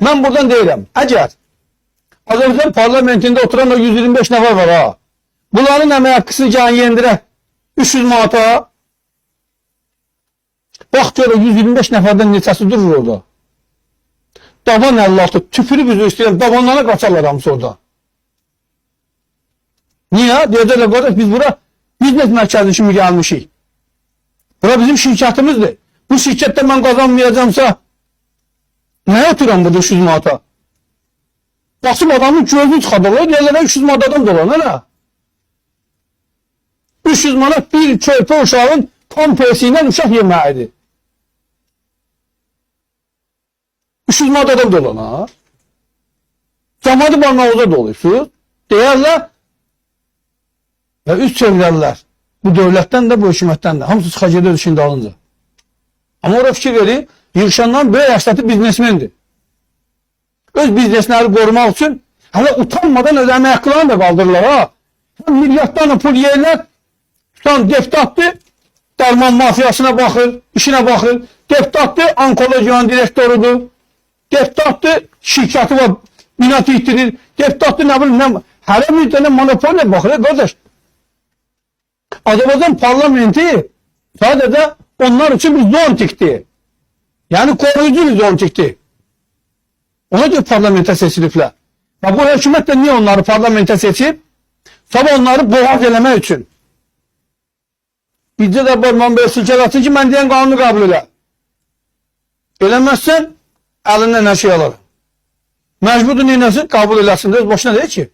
Ben buradan deyirəm. Əgər Azərbaycan parlamentində oturan o 125 nəfər var ha. Bunların əmək haqqısını can yendirə 300 manata. Bax görə 125 nəfərdən neçəsi durur orada. Daban 56 tüpürüb üzü istəyirəm. Dabanlara qaçarlar hamısı orada. Niyə? Deyəcəklər qardaş biz bura biznes mərkəzi kimi gəlmişik. Bura bizim şirkətimizdir. Bu şirkətdə mən qazanmayacamsa nəyə oturam burada 300 manata? Baxım adamın gözünü çıxadırlar. Deyirlər 300 manatadan dolan hələ. 300 manat bir körpə uşağın tam peysi ilə uşaq yeməyidir. 300 manatadan dolan ha. Cəmaatı barmağınıza dolayırsınız. Deyərlər və üst çevirərlər. Bu dövlətdən də, bu hökumətdən də. Hamısı çıxacaq öz işində alınca. Amma orada fikir verin, yığışandan böyük əsləti biznesmendir. Öz biznesləri qorumaq üçün hələ utanmadan öz əmək haqqlarını da qaldırırlar ha. Milyardlarla pul yeyirlər. Tutan deputatdır, dərman mafiyasına baxır, işinə baxır. Deputatdır, onkolojiyanın direktorudur. Deputatdır, şirkəti var, binatı itirir. Deputatdır, nə bilim, hələ bir dənə monopoliya baxır, qardaş. Azərbaycan parlamenti sadəcə onlar üçün bir zontikdir. Yəni koruyucu bir zontikdir. Ona görə parlamentə seçiliblər. Və bu hökumət də niyə onları parlamentə seçib? Sabah onları boğaz eləmək üçün. Bizdə də barman belə silkəl atın ki, mən deyən qanunu qəbul elə. Eləməzsən, əlindən hər şey alır. Məcburdur neyləsin, qəbul eləsin. Boşuna deyil ki.